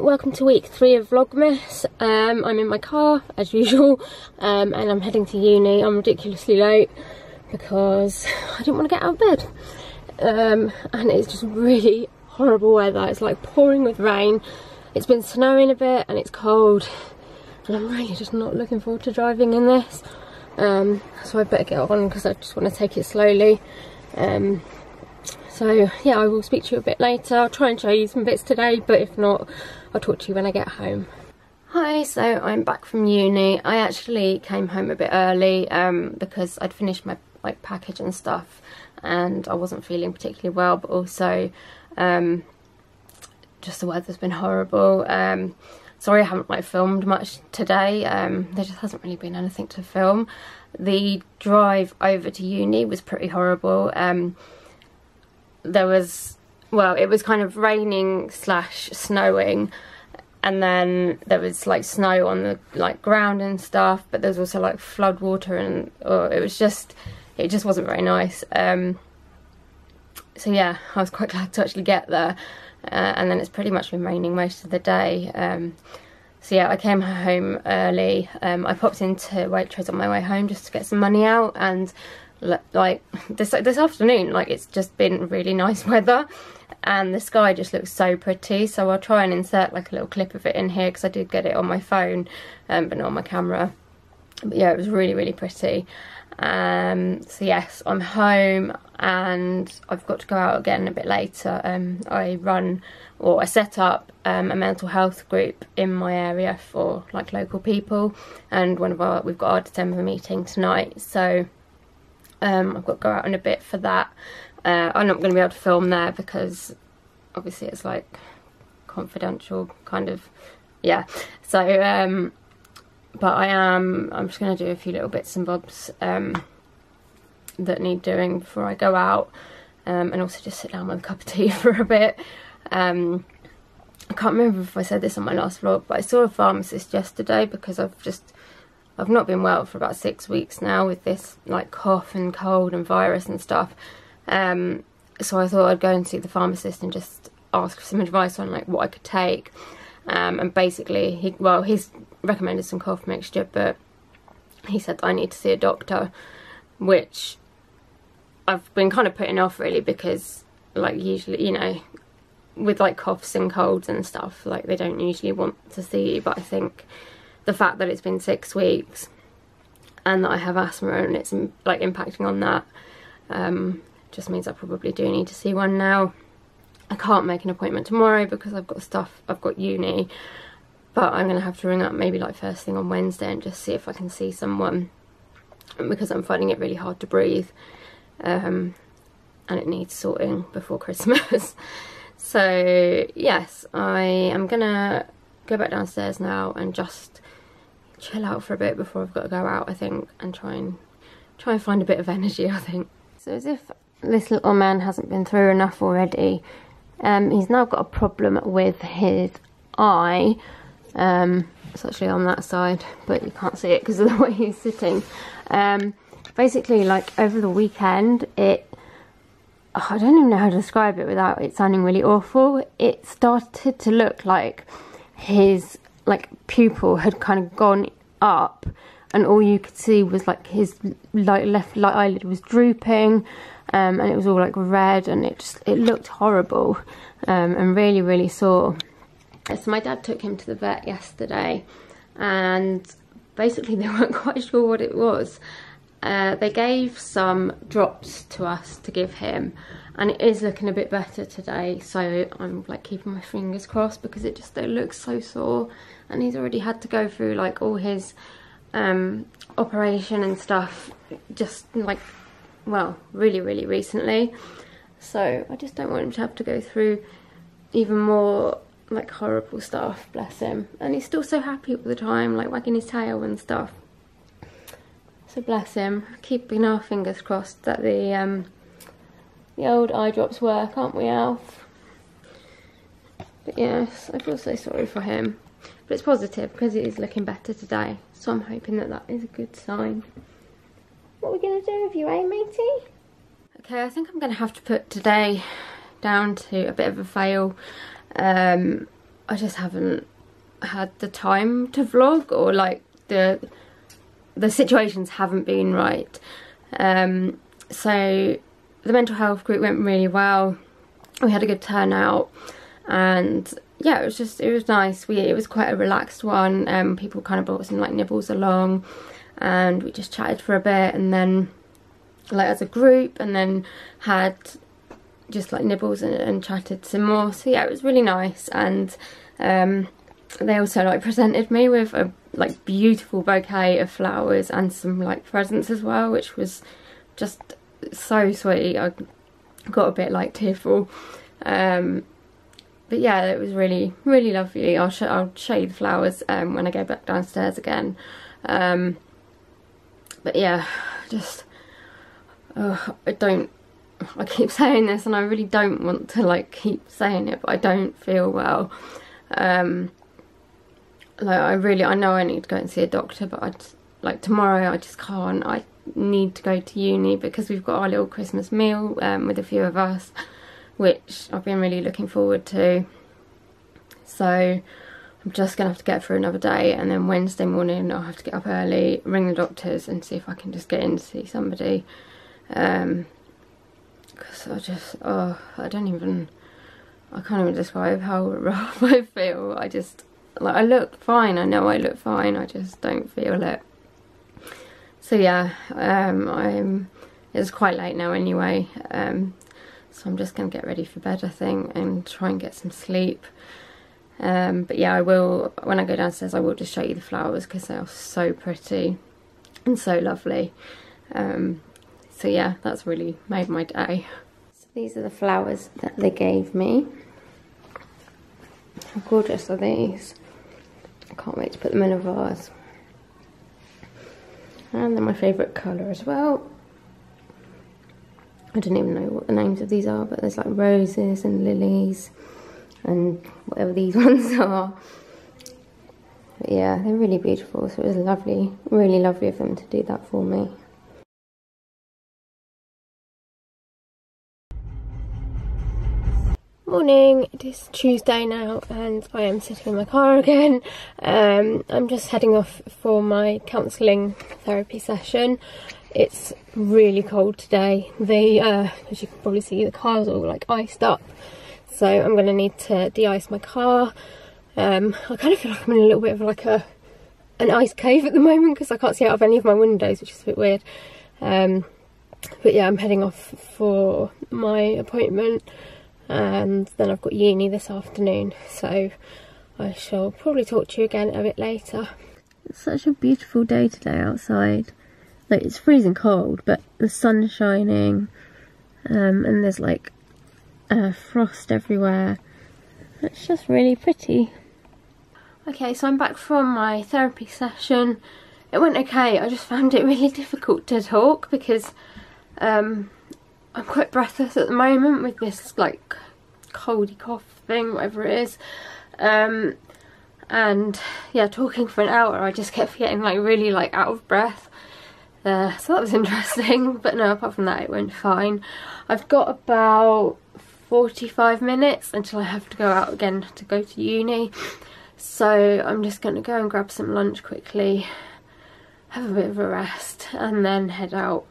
welcome to week 3 of Vlogmas. I'm in my car as usual, and I'm heading to uni. I'm ridiculously late because I didn't want to get out of bed, and it's just really horrible weather. It's like pouring with rain. It's been snowing a bit and it's cold, and I'm really just not looking forward to driving in this, so I better get on because I just want to take it slowly. So yeah, I will speak to you a bit later. I'll try and show you some bits today, but if not, I'll talk to you when I get home. Hi, so I'm back from uni. I actually came home a bit early because I'd finished my package and stuff, and I wasn't feeling particularly well, but also just the weather's been horrible. Sorry I haven't filmed much today. There just hasn't really been anything to film. The drive over to uni was pretty horrible. There was, well, it was kind of raining / snowing, and then there was like snow on the ground and stuff, but there was also like flood water, and it just wasn't very nice. So yeah, I was quite glad to actually get there, and then it's pretty much been raining most of the day. So yeah, I came home early. I popped into Waitrose on my way home just to get some money out, and like this afternoon, it's just been really nice weather and the sky just looks so pretty. So I'll try and insert like a little clip of it in here because I did get it on my phone, but not on my camera. But yeah, it was really pretty. So yes, I'm home and I've got to go out again a bit later. I set up a mental health group in my area for local people, and we've got our December meeting tonight, so I've got to go out in a bit for that. I'm not going to be able to film there because obviously it's confidential kind of, yeah. So but I'm just going to do a few little bits and bobs that need doing before I go out, and also just sit down with a cup of tea for a bit. I can't remember if I said this on my last vlog, but I saw a pharmacist yesterday because I've not been well for about 6 weeks now with this cough and cold and virus and stuff. So I thought I'd go and see the pharmacist and just ask for some advice on what I could take. And basically he's recommended some cough mixture, but he said that I need to see a doctor, which I've been kind of putting off really, because usually, you know, with coughs and colds and stuff, they don't usually want to see you. But I think the fact that it's been 6 weeks and that I have asthma and it's impacting on that, just means I probably do need to see one now. I can't make an appointment tomorrow because I've got uni, but I'm gonna have to ring up maybe first thing on Wednesday and just see if I can see someone, because I'm finding it really hard to breathe, and it needs sorting before Christmas. So yes, I am gonna go back downstairs now and just chill out for a bit before I've got to go out, I think, and try and find a bit of energy, I think. So as if this little man hasn't been through enough already, he's now got a problem with his eye. It's actually on that side, but you can't see it because of the way he's sitting. Basically, over the weekend, I don't even know how to describe it without it sounding really awful. It started to look like his pupil had kind of gone up, and all you could see was his left eyelid was drooping, and it was all red, and it looked horrible, and really sore. So my dad took him to the vet yesterday, and basically they weren't quite sure what it was. They gave some drops to us to give him, and it is looking a bit better today, so I'm keeping my fingers crossed, because it looks so sore, and he's already had to go through all his operation and stuff just really recently. So I just don't want him to have to go through even more horrible stuff, bless him. And he's still so happy all the time, wagging his tail and stuff. So bless him. Keeping our fingers crossed that the old eye drops work, aren't we, Alf? But yes, I feel so sorry for him. But it's positive because it is looking better today. So I'm hoping that that is a good sign. What are we going to do with you, eh, matey? Okay, I think I'm going to have to put today down to a bit of a fail. I just haven't had the time to vlog, or like the situations haven't been right. So the mental health group went really well. We had a good turnout, and yeah, it was nice. It was quite a relaxed one. People kind of brought some like nibbles along, and we just chatted for a bit, and then like as a group, and then had just like nibbles and chatted some more. So yeah, it was really nice. And they also like presented me with a like beautiful bouquet of flowers and some like presents as well, which was just so sweet. I got a bit like tearful, but yeah, it was really lovely. I'll show you the flowers when I go back downstairs again. But yeah, just I keep saying this, and I really don't want to like keep saying it, but I don't feel well. Like I know I need to go and see a doctor, but like tomorrow I just can't. I need to go to uni because we've got our little Christmas meal with a few of us, which I've been really looking forward to. So I'm just gonna have to get through another day, and then Wednesday morning I'll have to get up early, ring the doctors and see if I can just get in to see somebody. Because I can't even describe how rough I feel. I just, like, I look fine, I know I look fine, I just don't feel it. So yeah, it's quite late now anyway, so I'm just going to get ready for bed, I think, and try and get some sleep. But yeah, I will, when I go downstairs, I will just show you the flowers because they are so pretty and so lovely. So yeah, that's really made my day. So these are the flowers that they gave me. How gorgeous are these? I can't wait to put them in a vase. And they're my favourite colour as well. I don't even know what the names of these are, but there's like roses and lilies and whatever these ones are. But yeah, they're really beautiful, so it was lovely, really lovely of them to do that for me. Morning, it is Tuesday now and I am sitting in my car again. I'm just heading off for my counselling therapy session. It's really cold today. As you can probably see, the car's all like iced up, so I'm going to need to de-ice my car. I kind of feel like I'm in a little bit of like an ice cave at the moment because I can't see out of any of my windows, which is a bit weird. But yeah, I'm heading off for my appointment. And then I've got uni this afternoon, so I shall probably talk to you again a bit later. It's such a beautiful day today outside. Like, it's freezing cold, but the sun's shining, and there's like frost everywhere. It's just really pretty. Okay, so I'm back from my therapy session. It went okay. I just found it really difficult to talk because I'm quite breathless at the moment with this like coldy cough thing, whatever it is. And yeah, talking for an hour I just kept getting like really like out of breath. So that was interesting, but no, apart from that it went fine. I've got about 45 minutes until I have to go out again to go to uni. So I'm just going to go and grab some lunch quickly, have a bit of a rest and then head out.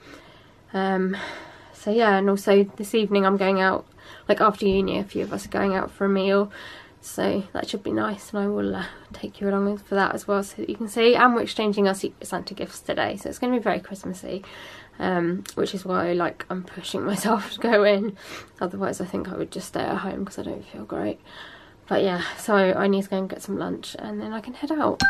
So yeah, and also this evening I'm going out, like after uni, a few of us are going out for a meal, so that should be nice, and I will take you along for that as well so that you can see. And we're exchanging our Secret Santa gifts today, so it's going to be very Christmassy, which is why like I'm pushing myself to go in. Otherwise I think I would just stay at home because I don't feel great. But yeah, so I need to go and get some lunch and then I can head out.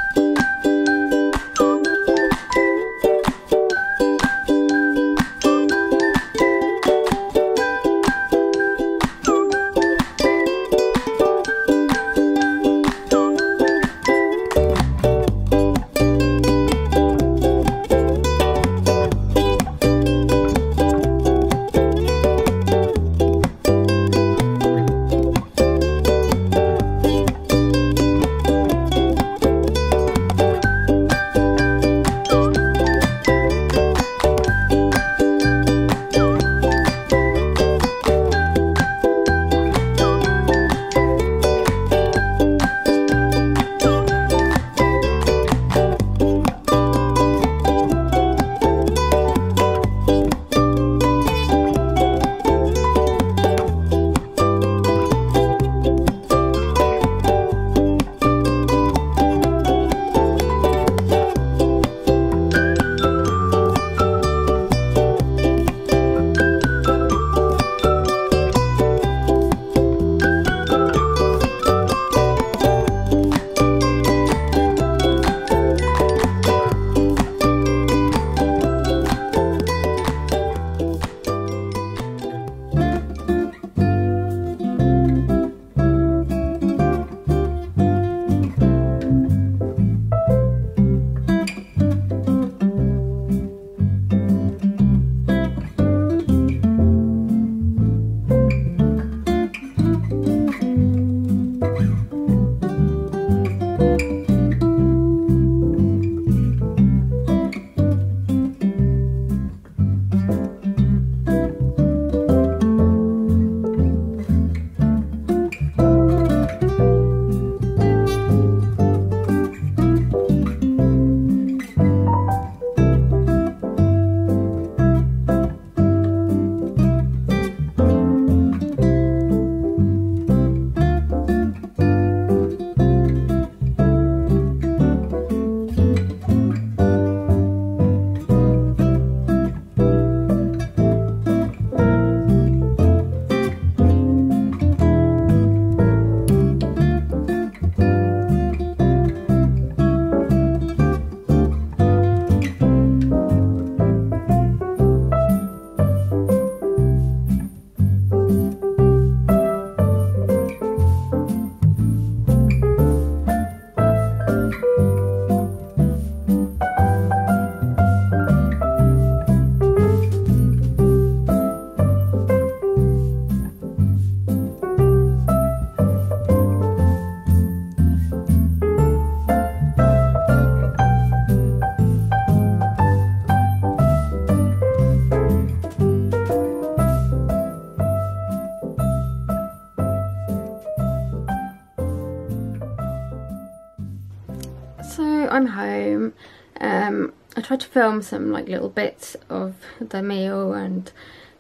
I tried to film some like little bits of the meal, and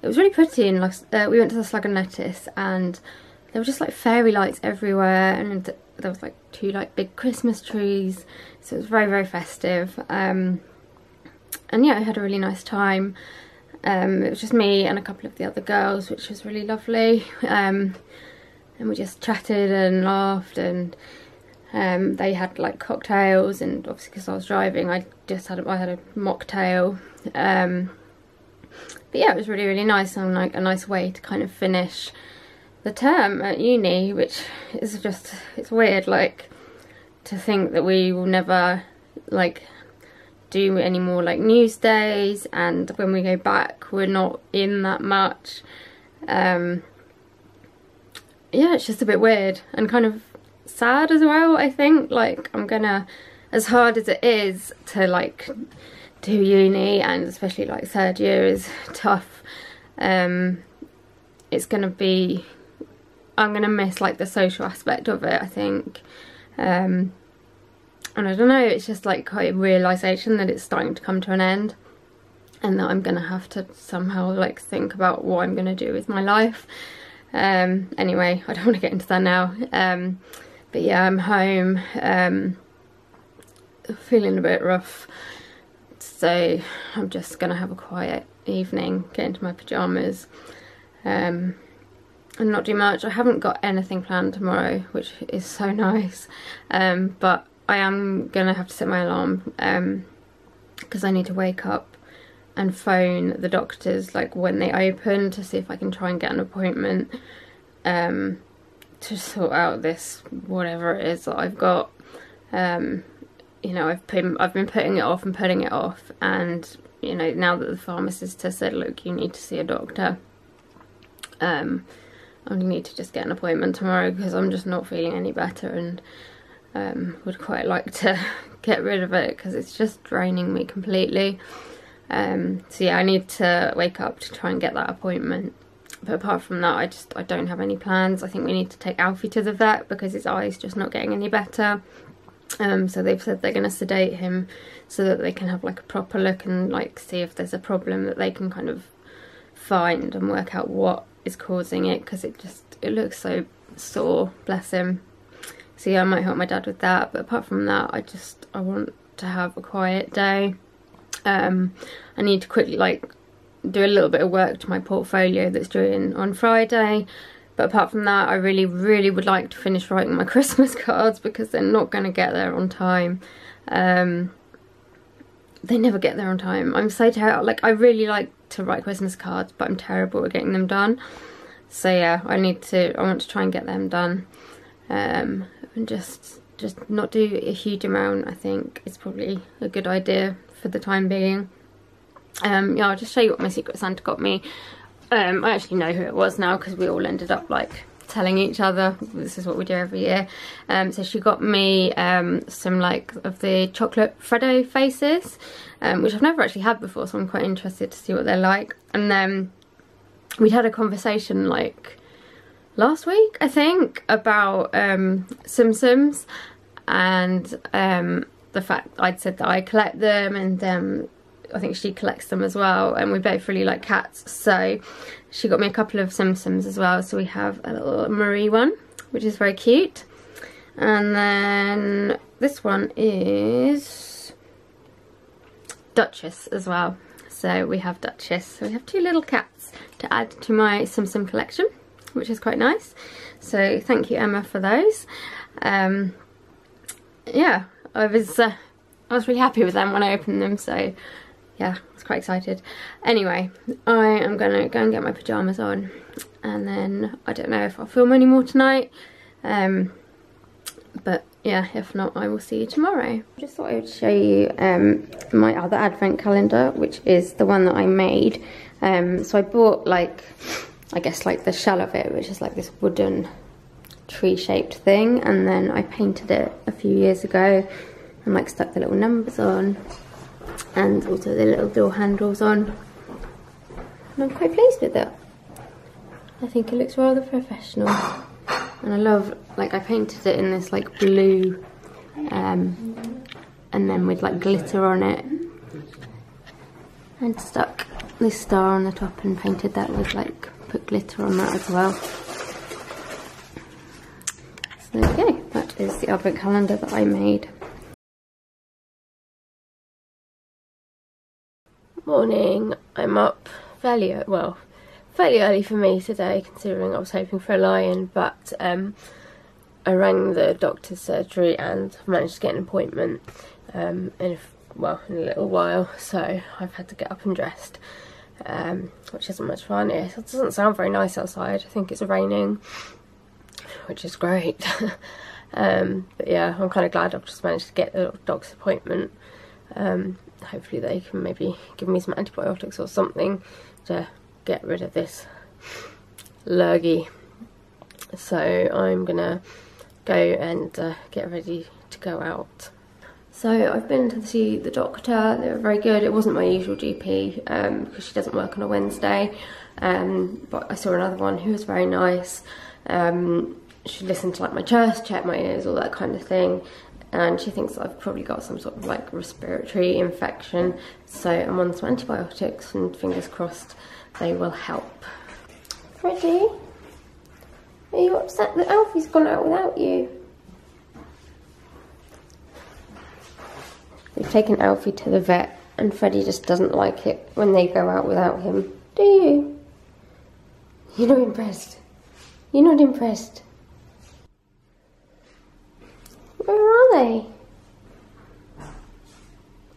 it was really pretty. And we went to the Slug and Lettuce, and there were just like fairy lights everywhere, and there was like 2 like big Christmas trees, so it was very, very festive. And yeah, I had a really nice time. It was just me and a couple of the other girls, which was really lovely. And we just chatted and laughed, and they had like cocktails, and obviously because I was driving, I had a mocktail. But yeah, it was really, really nice, and like a nice way to kind of finish the term at uni, which is just, it's weird, like, to think that we will never like do any more like news days, and when we go back we're not in that much. Yeah, it's just a bit weird and kind of sad as well. I think like I'm gonna, as hard as it is to like do uni, and especially like 3rd year is tough, it's gonna be, I'm gonna miss like the social aspect of it, I think. And I don't know, it's just like quite a realisation that it's starting to come to an end, and that I'm gonna have to somehow like think about what I'm gonna do with my life. Anyway, I don't want to get into that now. But yeah, I'm home, feeling a bit rough, so I'm just gonna have a quiet evening, get into my pyjamas, and not do much. I haven't got anything planned tomorrow, which is so nice, but I am gonna have to set my alarm, because I need to wake up and phone the doctors like when they open, to see if I can try and get an appointment, to sort out this whatever it is that I've got. You know, I've been putting it off and putting it off, and you know, now that the pharmacist has said, look, you need to see a doctor, I need to just get an appointment tomorrow, because I'm just not feeling any better, and would quite like to get rid of it, because it's just draining me completely. So yeah, I need to wake up to try and get that appointment. But apart from that, I don't have any plans. I think we need to take Alfie to the vet because his eye's just not getting any better. So they've said they're going to sedate him so that they can have like a proper look and like see if there's a problem that they can kind of find and work out what is causing it, because it looks so sore, bless him. So yeah, I might help my dad with that. But apart from that, I want to have a quiet day. I need to quickly like do a little bit of work to my portfolio that's due on Friday. But apart from that, I really, really would like to finish writing my Christmas cards, because they're not going to get there on time. They never get there on time. I'm so terrible. Like, I really like to write Christmas cards, but I'm terrible at getting them done. So yeah, I want to try and get them done. And just not do a huge amount. I think it's probably a good idea for the time being. Yeah, I'll just show you what my Secret Santa got me. I actually know who it was now, because we all ended up like telling each other. This is what we do every year. So she got me some like of the chocolate Freddo faces, which I've never actually had before, so I'm quite interested to see what they're like. And then we'd had a conversation like last week, I think, about Tsum Tsums, and the fact I'd said that I collect them, and I think she collects them as well, and we both really like cats, so she got me a couple of Tsum Tsums as well. So we have a little Marie one, which is very cute, and then this one is Duchess as well. So we have Duchess, so we have 2 little cats to add to my Tsum Tsum collection, which is quite nice. So thank you, Emma, for those. Yeah, I was really happy with them when I opened them, so yeah, I was quite excited. Anyway, I am gonna go and get my pyjamas on, and then I don't know if I'll film any more tonight, but yeah, if not, I will see you tomorrow. I just thought I would show you my other advent calendar, which is the one that I made. So I bought like, I guess like the shell of it, which is like this wooden tree shaped thing, and then I painted it a few years ago and like stuck the little numbers on, and also the little door handles on, and I'm quite pleased with it. I think it looks rather professional, and I love, like, I painted it in this like blue and then with like glitter on it, And stuck this star on the top and painted that with like, put glitter on that as well. So there we go, that is the advent calendar that I made. Morning, I'm up fairly early for me today, considering I was hoping for a lie-in, but I rang the doctor's surgery and managed to get an appointment in a little while, so I've had to get up and dressed, which isn't much fun. It doesn't sound very nice outside. I think it's raining, which is great. But yeah, I'm kind of glad I've just managed to get the doctor's appointment. Hopefully they can maybe give me some antibiotics or something to get rid of this lurgy. So I'm gonna go and get ready to go out. So I've been to see the doctor. They were very good. It wasn't my usual GP because she doesn't work on a Wednesday, but I saw another one who was very nice. She listened to like my chest, checked my ears, all that kind of thing, and she thinks I've probably got some sort of like respiratory infection, so I'm on some antibiotics and fingers crossed they will help. Freddie, are you upset that Alfie's gone out without you? They've taken Alfie to the vet and Freddie just doesn't like it when they go out without him. Do you? You're not impressed? You're not impressed? Where are they?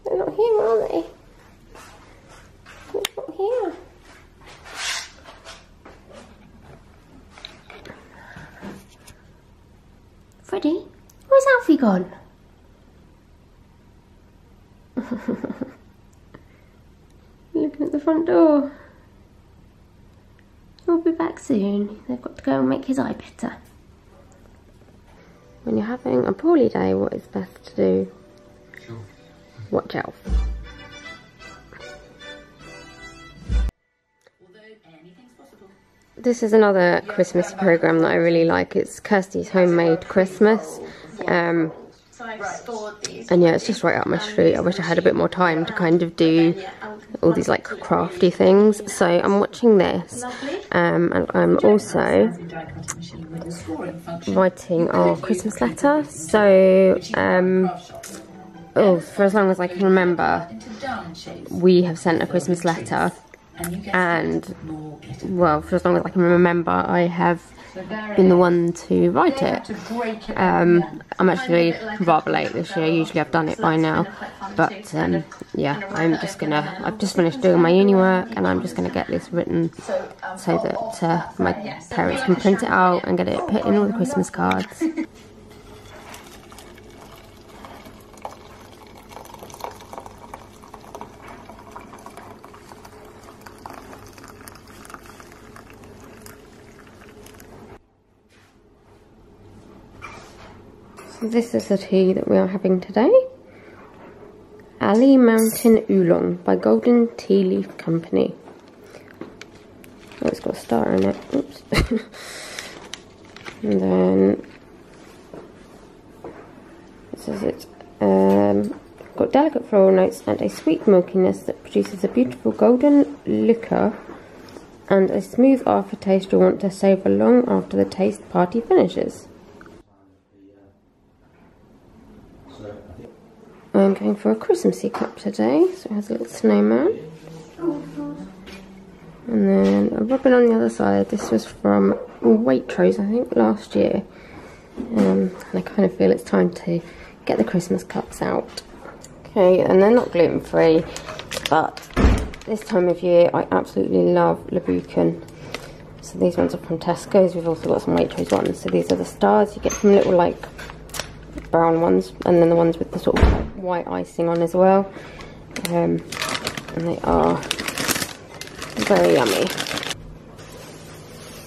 They're not here, are they? They're not here. Freddie, where's Alfie gone? Looking at the front door. He'll be back soon. They've got to go and make his eye better. When you're having a poorly day, what is best to do? Sure. Watch out. This is another Christmas programme that I really like. It's Kirsty's Homemade Christmas. And yeah, it's just right up my street. I wish I had a bit more time to kind of do all these like crafty things. So I'm watching this, and I'm also writing our Christmas letter. So for as long as I can remember, we have sent a Christmas letter, and well, for as long as I can remember, I have been the one to write it. I'm actually rather late this year. Usually I've done it by now, but yeah, I've just finished doing my uni work, and I'm just gonna get this written so that my parents can print it out and get it put in all the Christmas cards. This is the tea that we are having today. Ali Mountain Oolong by Golden Tea Leaf Company. Oh, it's got a star in it. Oops. And then it says it's got delicate floral notes and a sweet milkiness that produces a beautiful golden liquor and a smooth aftertaste you'll want to savour long after the taste party finishes. I'm going for a Christmassy cup today, so it has a little snowman. And then a robin on the other side. This was from Waitrose, I think, last year. And I kind of feel it's time to get the Christmas cups out. Okay, and they're not gluten-free, but this time of year I absolutely love Labucan. So these ones are from Tesco's. We've also got some Waitrose ones. So these are the stars. You get some little like brown ones, and then the ones with the sort of like white icing on as well, and they are very yummy.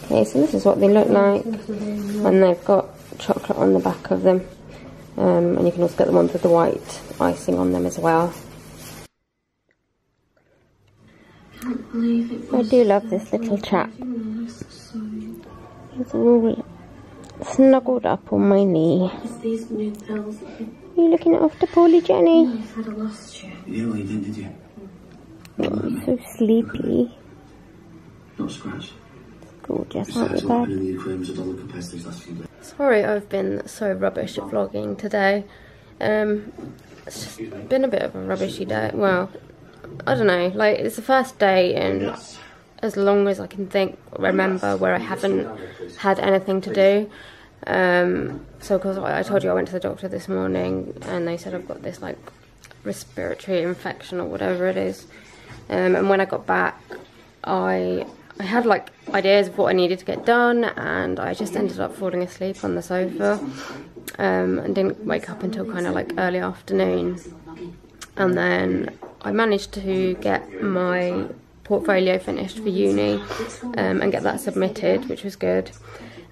Okay, so this is what they look like, and they've got chocolate on the back of them, and you can also get the ones with the white icing on them as well. I do love this little chap. He's all snuggled up on my knee. You looking after poorly Jenny? Yeah, well, you did you? Oh, I'm so sleepy. Not a scratch. Gorgeous, aren't you, bud? Sorry I've been so rubbish at vlogging today. It's just been a bit of a rubbishy day. Well, I don't know, like, it's the first day in as long as I can remember where I haven't had anything to do. So because I told you I went to the doctor this morning and they said I've got this like respiratory infection or whatever it is. And when I got back, I had like ideas of what I needed to get done, and I just ended up falling asleep on the sofa and didn't wake up until kind of like early afternoon. And then I managed to get my portfolio finished for uni and get that submitted, which was good.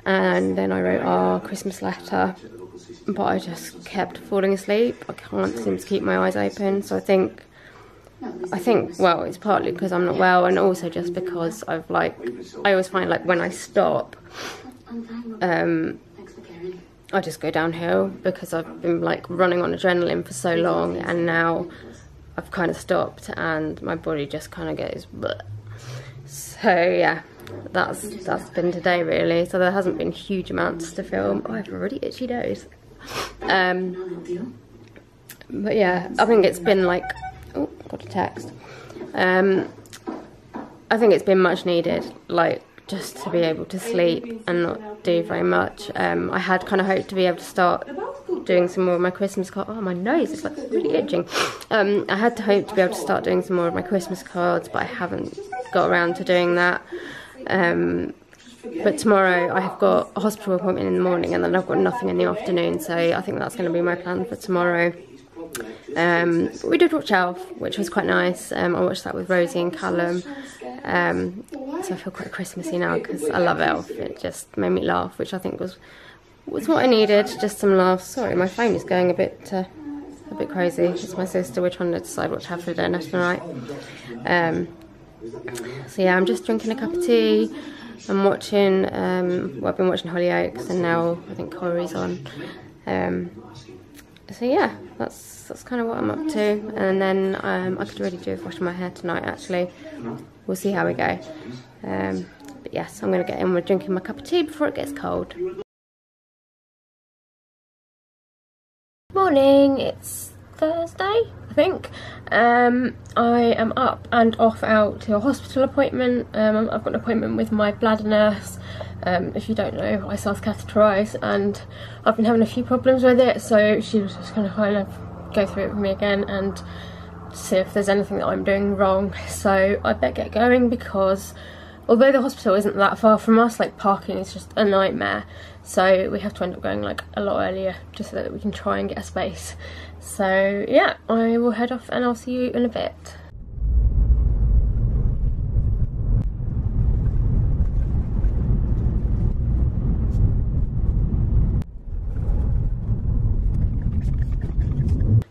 And then I wrote our Christmas letter, but I just kept falling asleep. I can't seem to keep my eyes open, so I think well, it's partly because I'm not well, and also just because I always find like when I stop, I just go downhill because I've been like running on adrenaline for so long, and now I've kind of stopped and my body just kind of goes bleh. So yeah, that's been today really. So there hasn't been huge amounts to film. Oh, I have a really itchy nose. But yeah, I think it's been like, oh, got a text. I think it's been much needed, like just to be able to sleep and not do very much. I had kind of hoped to be able to start doing some more of my Christmas cards. Oh, my nose is like really itching. I had to hope to be able to start doing some more of my Christmas cards, but I haven't got around to doing that. But tomorrow I have got a hospital appointment in the morning, and then I've got nothing in the afternoon, so I think that's going to be my plan for tomorrow. But we did watch Elf, which was quite nice. I watched that with Rosie and Callum, so I feel quite Christmassy now because I love Elf. It just made me laugh, which I think was what I needed, just some laughs. Sorry, my phone is going a bit crazy. It's my sister. We're trying to decide what to have for dinner tonight. So yeah, I'm just drinking a cup of tea. I'm watching, well, I've been watching Hollyoaks, and now I think Corey's on. So yeah, that's kind of what I'm up to. And then I could really do with washing my hair tonight, actually. We'll see how we go. But yes, I'm going to get in with drinking my cup of tea before it gets cold. Morning, it's Thursday, I think. I am up and off out to a hospital appointment. I've got an appointment with my bladder nurse. If you don't know, I self-catheterise and I've been having a few problems with it, so she was just going to kind of go through it with me again and see if there's anything that I'm doing wrong. So I better get going, because although the hospital isn't that far from us, like parking is just a nightmare, so we have to end up going like a lot earlier just so that we can try and get a space. So yeah, I will head off and I'll see you in a bit.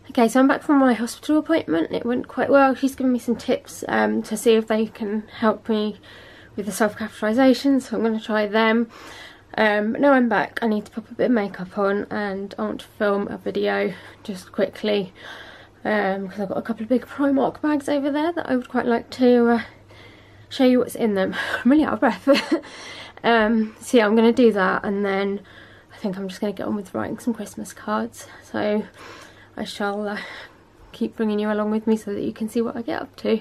Okay, so I'm back from my hospital appointment. It went quite well. She's given me some tips to see if they can help me with the self-catheterisation, so I'm going to try them. But now I'm back, I need to put a bit of makeup on, and I want to film a video just quickly, because I've got a couple of big Primark bags over there that I would quite like to show you what's in them. I'm really out of breath. So yeah, I'm going to do that, and then I think I'm just going to get on with writing some Christmas cards. So I shall keep bringing you along with me so that you can see what I get up to.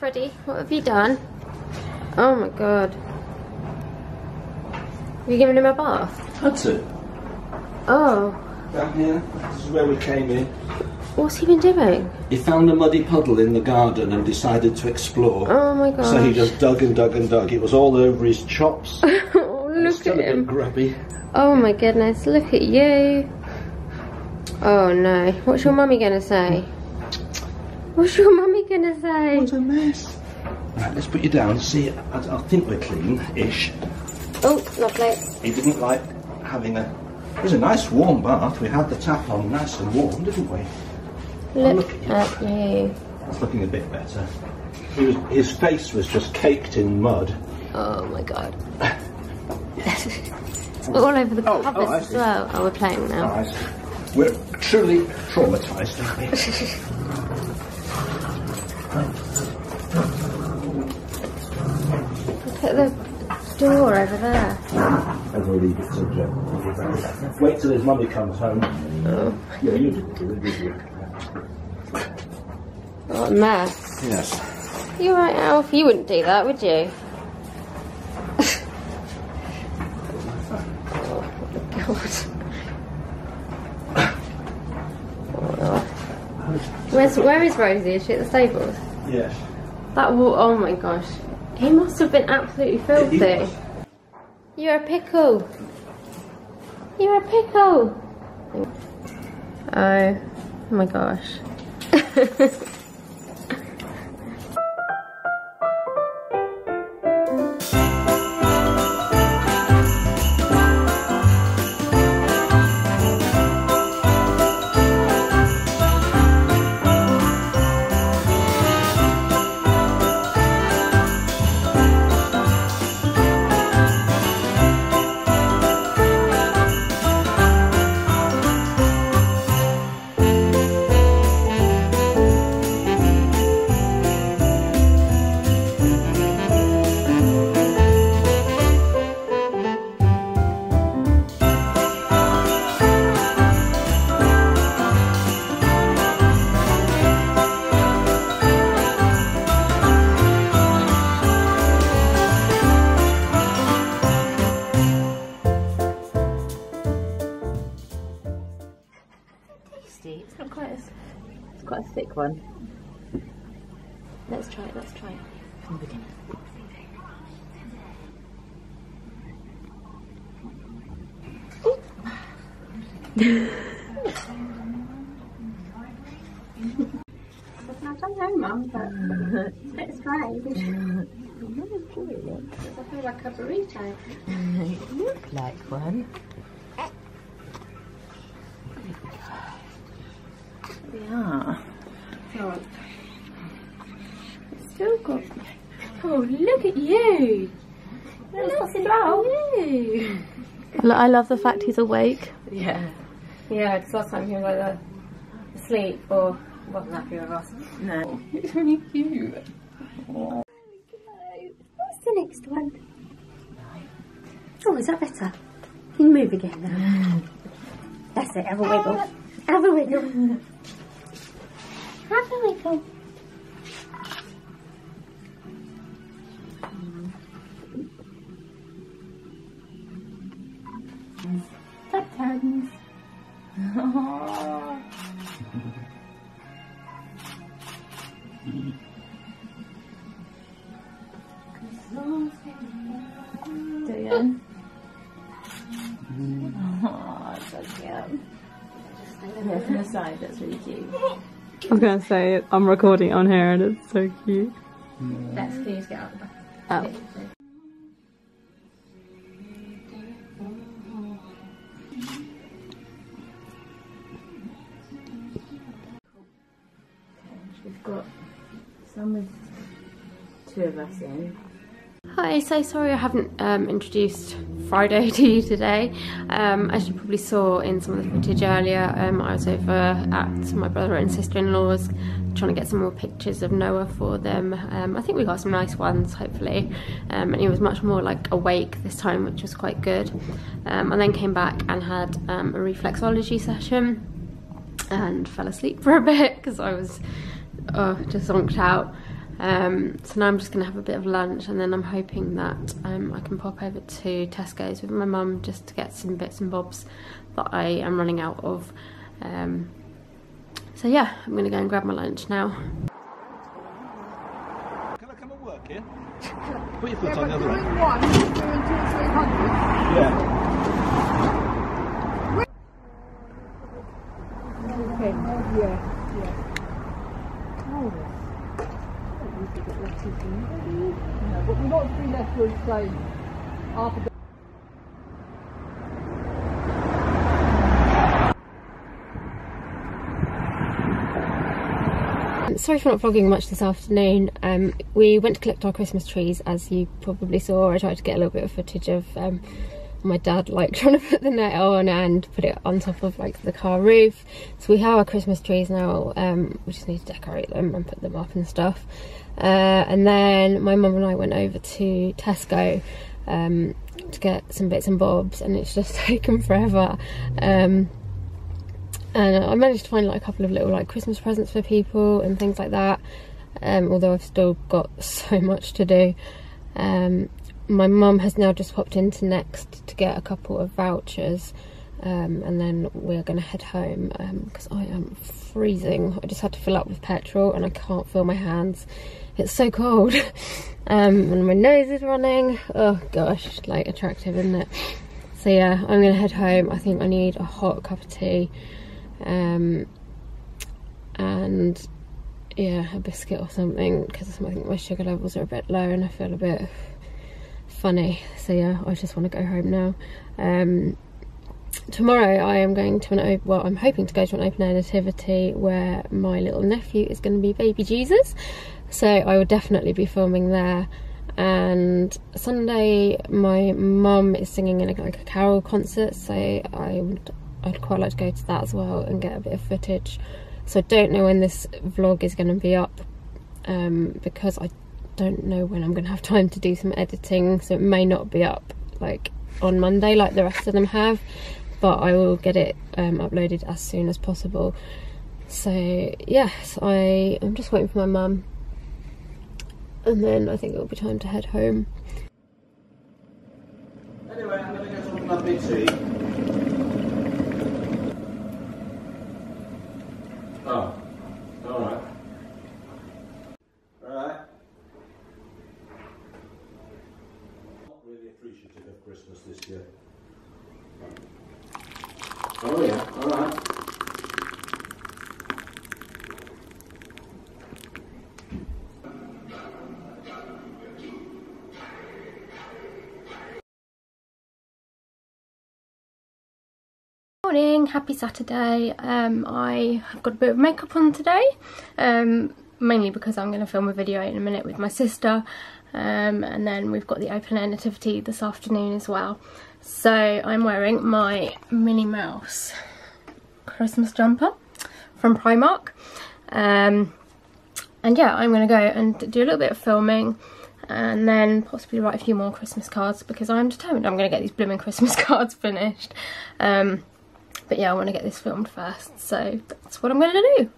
Freddie, what have you done? Oh my god. Have you given him a bath? Had to. Oh. Down here, this is where we came in. What's he been doing? He found a muddy puddle in the garden and decided to explore. Oh my god. So he just dug and dug and dug. It was all over his chops. Oh, look still at him. a bit grubby. Oh my goodness, look at you. Oh no. What's your mummy gonna say? What's your mummy gonna say? What a mess. Right, let's put you down. See, I think we're clean-ish. Oh, lovely. He didn't like having a... It was a nice warm bath. We had the tap on nice and warm, didn't we? Look at you. That's looking a bit better. His face was just caked in mud. Oh my god. It's all over the covers as well. Oh, we're playing now. Right. We're truly traumatised, aren't we? Look at the door over there. I'll leave it to Joe. Wait till his mummy comes home. Oh. Yeah, you didn't do it, did you? What a mess. Yes. You right, Alf? You wouldn't do that, would you? Oh god. Where is Rosie? Is she at the stables? Yes. That wall, oh my gosh. He must have been absolutely filthy. You're a pickle. You're a pickle. Oh my gosh. It's not quite as, it's quite a thick one. Let's try it, let's try it. From the beginning. I don't know, Mum, but it's a bit strange. I feel like a burrito. You look like one. Yeah. Oh. It's still got. Oh, look at you! Look at you! I love the fact he's awake. Yeah. Yeah, because last time he was either asleep or wasn't happy with us. No. It's really cute. Oh. What's the next one? Oh, is that better? You can move again now. That's it, have a wiggle. Have a wiggle. Have a wiggle. Tap turns. Oh. Do it again. Oh, so cute. Yeah, from the side, that's really cute. I was going to say, I'm recording on here and it's so cute. Let's please get out of the back. Oh. We've got some with two of us in. Hi, so sorry I haven't introduced Friday to you today. As you probably saw in some of the footage earlier, I was over at my brother and sister-in-law's trying to get some more pictures of Noah for them. I think we got some nice ones, hopefully. And he was much more like awake this time, which was quite good. And then came back and had a reflexology session and fell asleep for a bit because I was just zonked out. So now I'm just going to have a bit of lunch, and then I'm hoping that I can pop over to Tesco's with my mum just to get some bits and bobs that I am running out of. So yeah, I'm going to go and grab my lunch now. Can I come and work here? Put your foot on the other doing end. one, doing 200, 300. Yeah. Okay, yeah. But we've got 3 left to say half a day. Sorry for not vlogging much this afternoon. We went to collect our Christmas trees, as you probably saw. I tried to get a little bit of footage of my dad like trying to put the net on and put it on top of like the car roof. So we have our Christmas trees now. We just need to decorate them and put them up and stuff. And then my mum and I went over to Tesco to get some bits and bobs, and it's just taken forever. And I managed to find like a couple of little like Christmas presents for people and things like that, although I've still got so much to do. My mum has now just popped into Next to get a couple of vouchers, and then we're going to head home because I am freezing. I just had to fill up with petrol and I can't feel my hands. It's so cold. And my nose is running. Oh gosh, like attractive, isn't it? So yeah, I'm going to head home. I think I need a hot cup of tea. And yeah, a biscuit or something, because I think my sugar levels are a bit low and I feel a bit funny. So yeah, I just want to go home now. Tomorrow I am going to I'm hoping to go to an open air nativity where my little nephew is going to be baby Jesus, so I will definitely be filming there. And Sunday my mum is singing in like a carol concert, so I'd quite like to go to that as well and get a bit of footage. So I don't know when this vlog is going to be up, because I don't know when I'm going to have time to do some editing, so it may not be up like on Monday like the rest of them have, but I will get it uploaded as soon as possible. So yes, I'm just waiting for my mum, and then I think it will be time to head home. Anyway, I'm going to get some lovely tea. Oh, alright. Alright. Not really appreciative of Christmas this year. Oh yeah, alright. Morning, happy Saturday. I have got a bit of makeup on today, mainly because I'm going to film a video in a minute with my sister, and then we've got the open air nativity this afternoon as well. So I'm wearing my Minnie Mouse Christmas jumper from Primark, and yeah, I'm going to go and do a little bit of filming and then possibly write a few more Christmas cards, because I'm determined I'm going to get these blooming Christmas cards finished. But yeah, I want to get this filmed first, so that's what I'm going to do.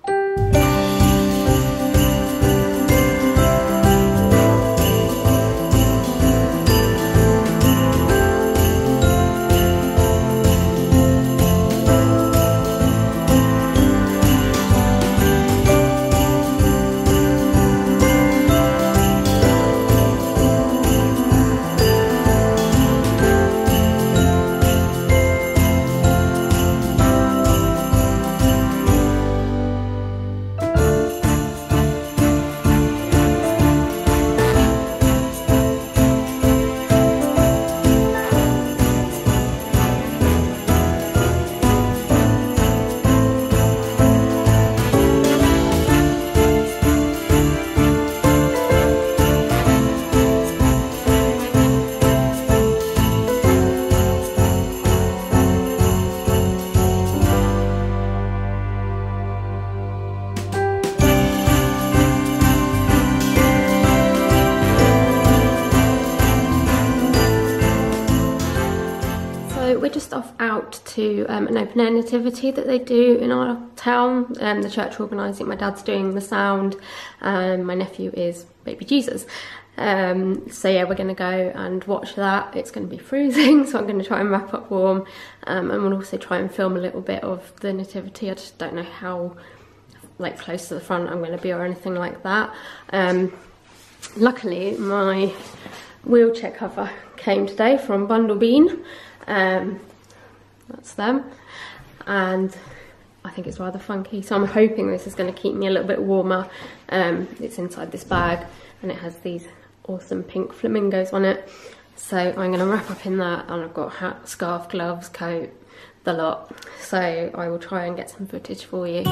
just off out to an open air nativity that they do in our town. The church organising. My dad's doing the sound, and my nephew is baby Jesus. So yeah, we're going to go and watch that. It's going to be freezing, so I'm going to try and wrap up warm, and we'll also try and film a little bit of the nativity. I just don't know how like close to the front I'm going to be or anything like that. Luckily my wheelchair cover came today from Bundle Bean. That's them, and I think it's rather funky, so I'm hoping this is going to keep me a little bit warmer. It's inside this bag and it has these awesome pink flamingos on it, so I'm going to wrap up in that, and I've got hat, scarf, gloves, coat, the lot, so I will try and get some footage for you.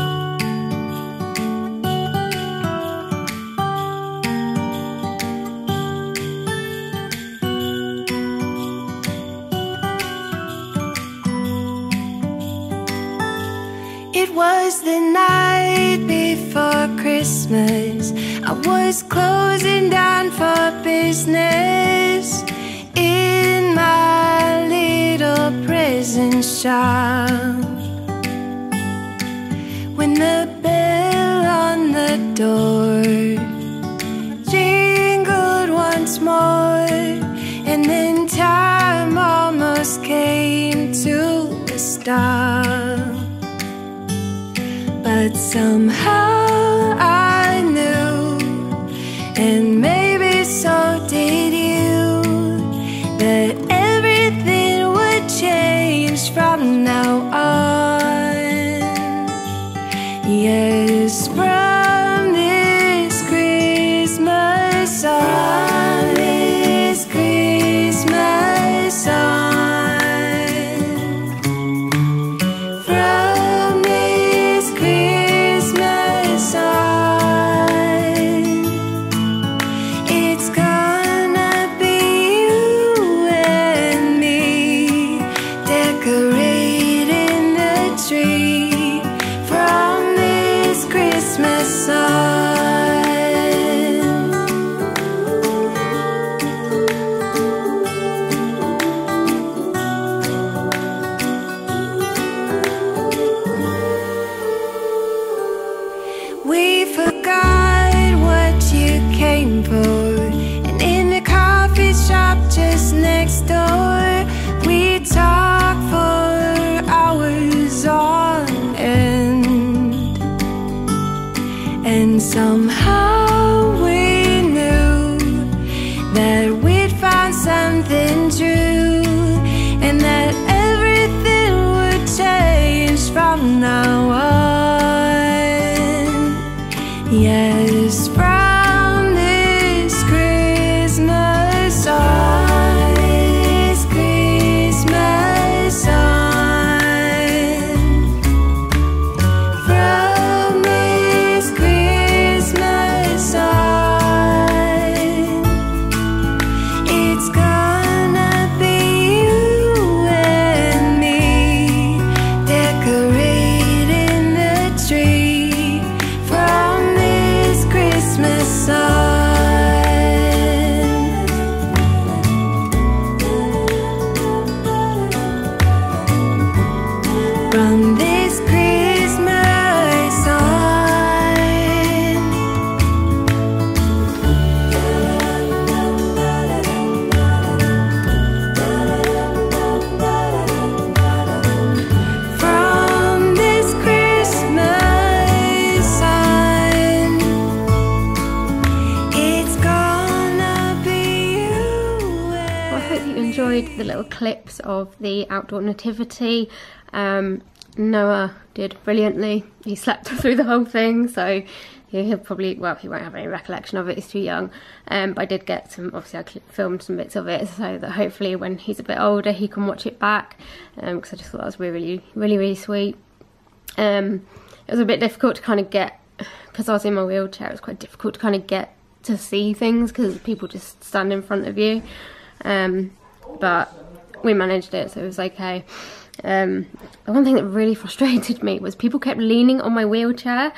It was the night before Christmas. I was closing down for business in my little present shop, when the bell on the door jingled once more, and then time almost came to a stop. But somehow I knew, and maybe so did you, that everything would change from now on. Yes, from this Christmas on, from this Christmas on. We forgot what you came for, and in the coffee shop just next door, we talked for hours on end, and somehow we knew that we'd found something true, and that everything would change from now on. Yes, from this Christmas on, this Christmas on, from this Christmas on, it's gonna be you and me decorating the tree from Christmas on, from this Christmas on. From this Christmas on, it's gonna be you. Well, I hope you enjoyed the little clips of the outdoor nativity. Noah did brilliantly. He slept through the whole thing, so he'll probably, well, he won't have any recollection of it, he's too young. But I did get some, obviously I filmed some bits of it, so that hopefully when he's a bit older he can watch it back, because I just thought that was really sweet. It was a bit difficult to kind of get, because I was in my wheelchair, it was quite difficult to kind of get to see things because people just stand in front of you, but we managed it, so it was okay. The one thing that really frustrated me was people kept leaning on my wheelchair,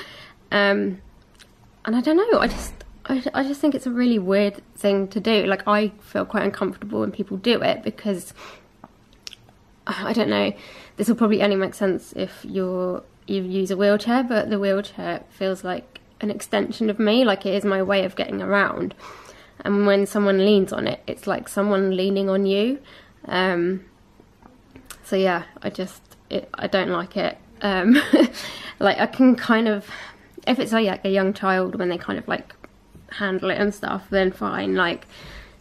and I don't know, I just think it's a really weird thing to do. Like, I feel quite uncomfortable when people do it, because I don't know, this will probably only make sense if you use a wheelchair, but the wheelchair feels like an extension of me, like it is my way of getting around. And when someone leans on it, it's like someone leaning on you. So yeah, I don't like it. Like I can kind of, if it's like a young child, when they kind of like handle it and stuff, then fine, like,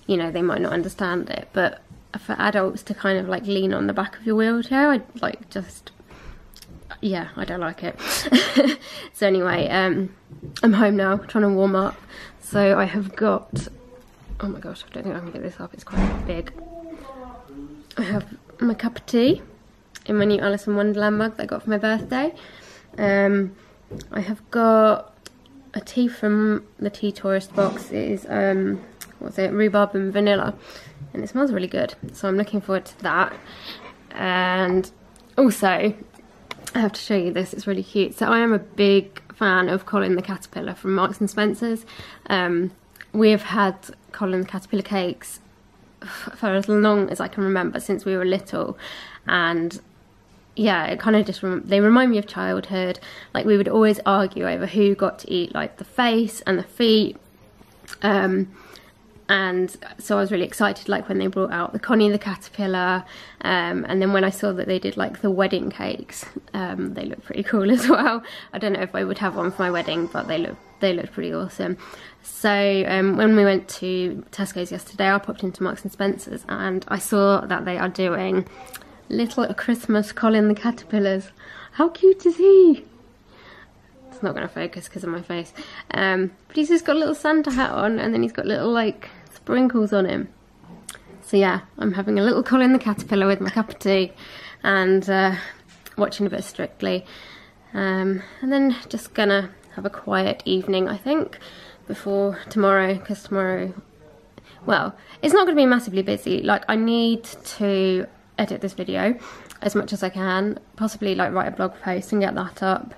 you know, they might not understand it. But for adults to kind of like lean on the back of your wheelchair, I like just, yeah, I don't like it. So anyway, I'm home now, trying to warm up. So I have got, oh my gosh, I don't think I can get this up, it's quite big. I have my cup of tea in my new Alice in Wonderland mug that I got for my birthday. I have got a tea from the Tea Tourist box. It is, what's it, rhubarb and vanilla, and it smells really good, so I'm looking forward to that. And also, I have to show you this, it's really cute. So I am a big fan of Colin the Caterpillar from Marks and Spencer's. We have had Colin the Caterpillar cakes for as long as I can remember, since we were little, and yeah, it kind of just they remind me of childhood. Like, we would always argue over who got to eat like the face and the feet, and so I was really excited like when they brought out the Connie the Caterpillar, and then when I saw that they did like the wedding cakes, they look pretty cool as well. I don't know if I would have one for my wedding, but they looked pretty awesome. So when we went to Tesco's yesterday, I popped into Marks and Spencer's and I saw that they are doing little Christmas Colin the Caterpillars. How cute is he? It's not going to focus because of my face. But he's just got a little Santa hat on, and then he's got little like sprinkles on him. So yeah, I'm having a little Colin the Caterpillar with my cup of tea and watching a bit of Strictly. And then just gonna have a quiet evening, I think, before tomorrow, because tomorrow, well, it's not going to be massively busy. Like, I need to edit this video as much as I can, possibly like write a blog post and get that up.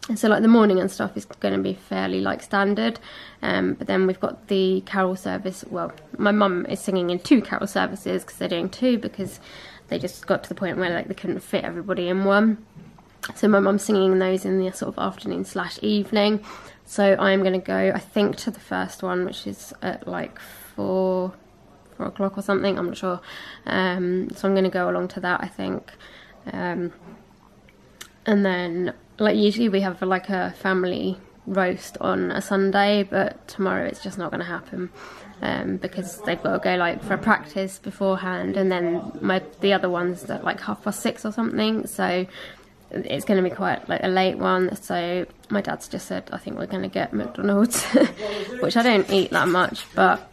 And so like the morning and stuff is going to be fairly like standard, but then we've got the carol service. Well, my mum is singing in 2 carol services because they're doing 2 because they just got to the point where like they couldn't fit everybody in one. So my mum's singing those in the sort of afternoon / evening. So I'm going to go, I think, to the first one, which is at like 4 o'clock or something, I'm not sure. So I'm going to go along to that, I think. And then, like, usually we have like a family roast on a Sunday, but tomorrow it's just not going to happen, because they've got to go like for a practice beforehand, and then the other one's at like 6:30 or something. So it's going to be quite like a late one. So my dad's just said, I think we're going to get McDonald's, which I don't eat that much, but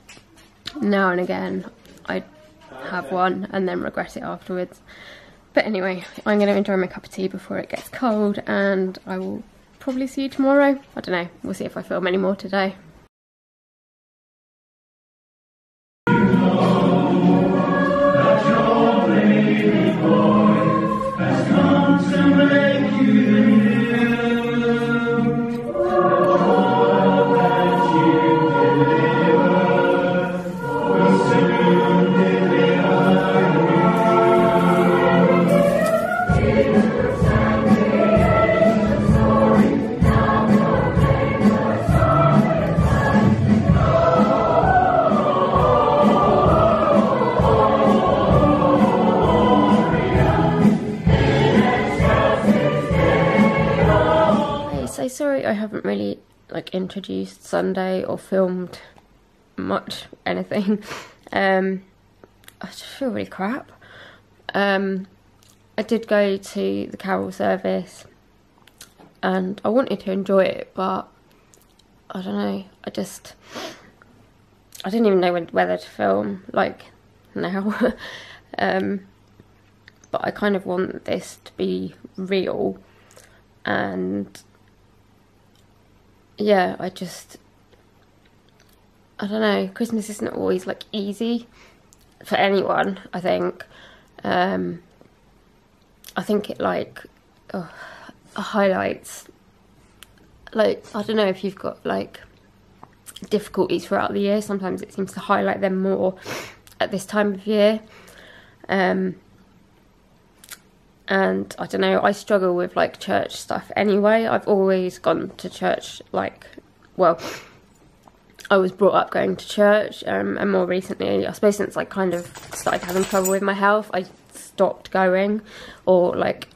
now and again I have one and then regret it afterwards. But anyway, I'm going to enjoy my cup of tea before it gets cold, and I will probably see you tomorrow. I don't know, we'll see if I film any more today. Sorry, I haven't really like introduced Sunday or filmed much anything. I just feel really crap. I did go to the carol service and I wanted to enjoy it, but I don't know, I didn't even know whether to film like now. But I kind of want this to be real, and yeah, I don't know, Christmas isn't always like easy for anyone, I think. I think it like highlights, like, I don't know if you've got like difficulties throughout the year, sometimes it seems to highlight them more at this time of year. And I don't know, I struggle with like church stuff anyway. I've always gone to church, like, well, I was brought up going to church, and more recently, I suppose since I kind of started having trouble with my health, I stopped going, or like,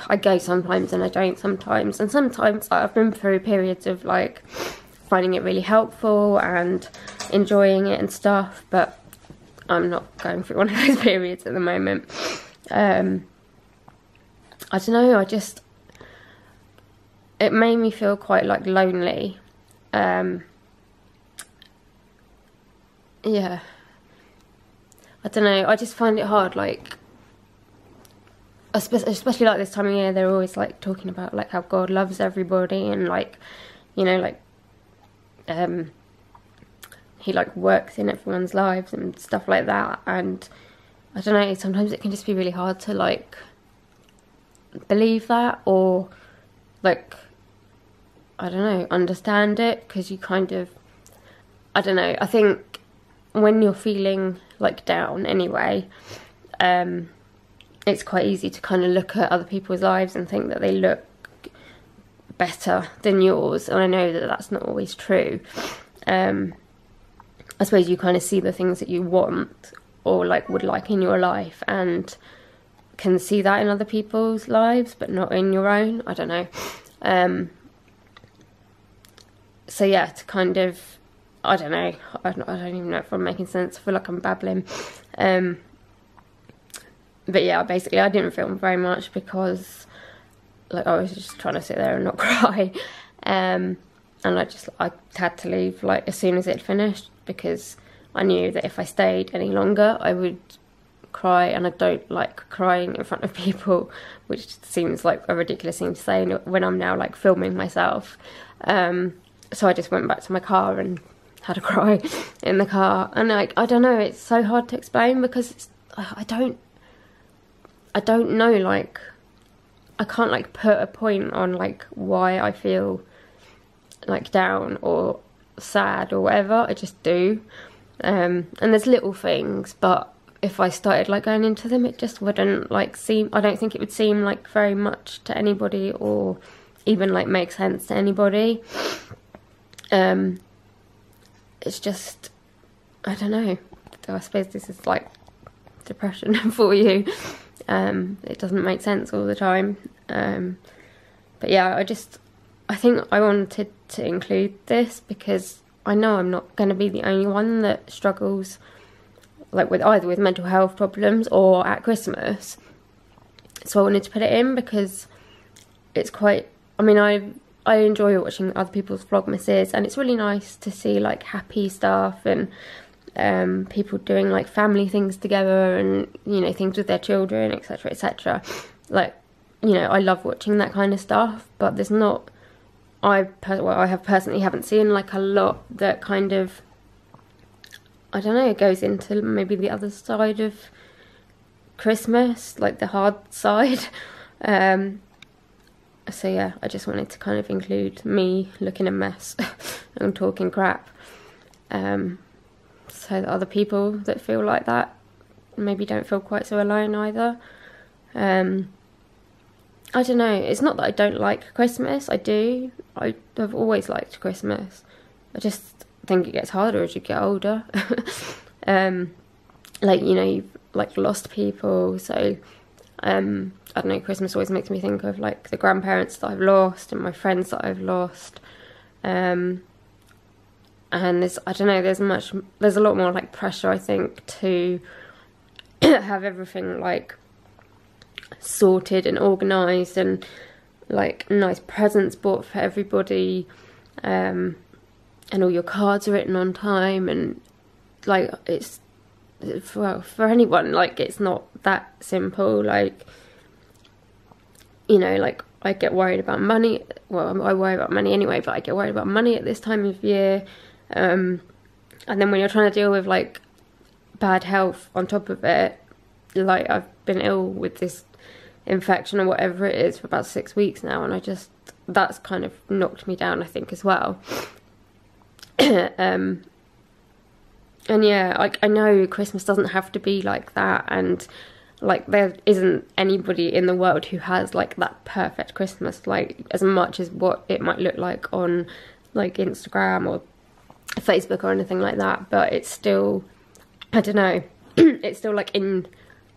I go sometimes and I don't sometimes, and sometimes I've been through periods of like finding it really helpful and enjoying it and stuff, but I'm not going through one of those periods at the moment. I don't know, it made me feel quite like lonely. Yeah, I don't know, I just find it hard, like, especially like this time of year, they're always like talking about like how God loves everybody, and like, you know, like, he like works in everyone's lives and stuff like that, and I don't know, sometimes it can just be really hard to like believe that, or like, I don't know, understand it, because you kind of, I don't know, I think when you're feeling like down anyway, it's quite easy to kind of look at other people's lives and think that they look better than yours, and I know that that's not always true. I suppose you kind of see the things that you want or like would like in your life, and can see that in other people's lives but not in your own. I don't know. So yeah, to kind of, I don't know, I don't even know if I'm making sense. I feel like I'm babbling. But yeah, basically I didn't film very much because like I was just trying to sit there and not cry, and I had to leave like as soon as it finished, because I knew that if I stayed any longer I would cry, and I don't like crying in front of people, which seems like a ridiculous thing to say when I'm now like filming myself. So I just went back to my car and had a cry in the car, and like, I don't know, it's so hard to explain because I don't know, like, I can't like put a point on like why I feel like down or sad or whatever. I just do, and there's little things, but if I started like going into them, it just wouldn't like seem, I don't think it would seem like very much to anybody, or even like make sense to anybody. It's just, I don't know, I suppose this is like depression for you. It doesn't make sense all the time. But yeah, I think I wanted to include this because I know I'm not going to be the only one that struggles like with either with mental health problems or at Christmas. So I wanted to put it in because it's quite, I mean, I enjoy watching other people's Vlogmases, and it's really nice to see like happy stuff and people doing like family things together, and you know, things with their children, etc, etc. Like, you know, I love watching that kind of stuff, but there's not, I personally haven't seen like a lot that kind of, I don't know, goes into maybe the other side of Christmas, like the hard side. So yeah, I just wanted to kind of include me looking a mess and talking crap, so that other people that feel like that maybe don't feel quite so alone either. I don't know, it's not that I don't like Christmas, I do. I've always liked Christmas. I just think it gets harder as you get older. Like, you know, you've like lost people, so I don't know, Christmas always makes me think of like the grandparents that I've lost and my friends that I've lost. And there's, I don't know, there's a lot more like pressure, I think, to have everything like sorted and organised, and like nice presents bought for everybody, and all your cards are written on time, and like it's, for anyone, like it's not that simple. Like, you know, like I get worried about money, well, I worry about money anyway, but I get worried about money at this time of year, and then when you're trying to deal with like bad health on top of it, like I've been ill with this infection or whatever it is for about 6 weeks now, and that's kind of knocked me down, I think, as well. And yeah, I know Christmas doesn't have to be like that, and like there isn't anybody in the world who has like that perfect Christmas, like as much as what it might look like on like Instagram or Facebook or anything like that, but it's still, I don't know, it's still like in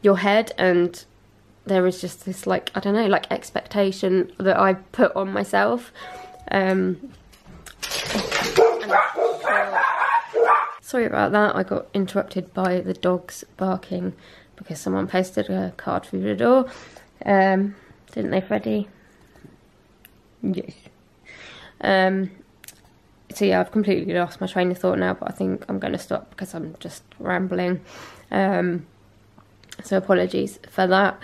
your head, and there is just this like, I don't know, like expectation that I put on myself. Sorry about that, I got interrupted by the dogs barking because someone posted a card through the door. Didn't they, Freddie? Yes. So yeah, I've completely lost my train of thought now, but I think I'm going to stop because I'm just rambling. So apologies for that.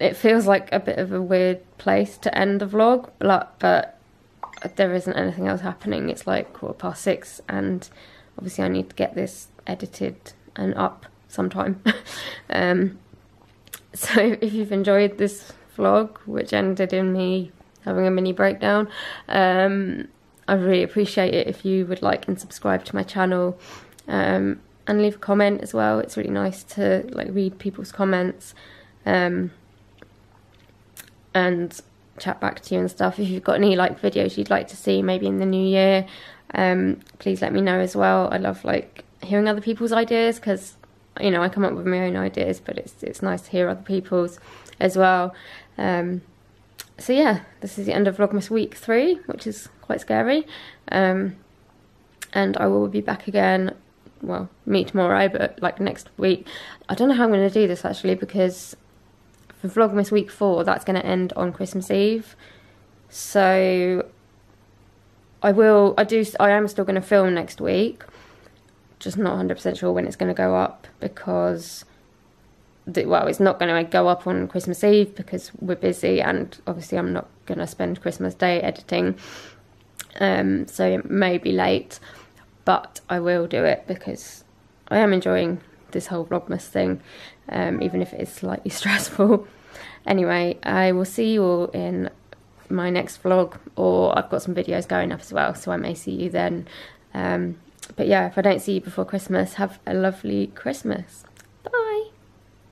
It feels like a bit of a weird place to end the vlog, but there isn't anything else happening. It's like 6:15 and obviously I need to get this edited and up sometime. So if you've enjoyed this vlog, which ended in me having a mini breakdown, I really appreciate it if you would like and subscribe to my channel, and leave a comment as well. It's really nice to like read people's comments and chat back to you and stuff. If you've got any like videos you'd like to see maybe in the new year, please let me know as well. I love like hearing other people's ideas, because you know I come up with my own ideas, but it's nice to hear other people's as well. So yeah, this is the end of Vlogmas week 3, which is quite scary, and I will be back again, well, me tomorrow, but like next week. I don't know how I'm going to do this actually, because for Vlogmas week 4, that's going to end on Christmas Eve. So I am still going to film next week, just not 100% sure when it's going to go up, because well, it's not going to go up on Christmas Eve because we're busy, and obviously I'm not going to spend Christmas Day editing, so it may be late, but I will do it because I am enjoying this whole Vlogmas thing, even if it is slightly stressful. Anyway, I will see you all in my next vlog, or I've got some videos going up as well, so I may see you then. But yeah, if I don't see you before Christmas, have a lovely Christmas.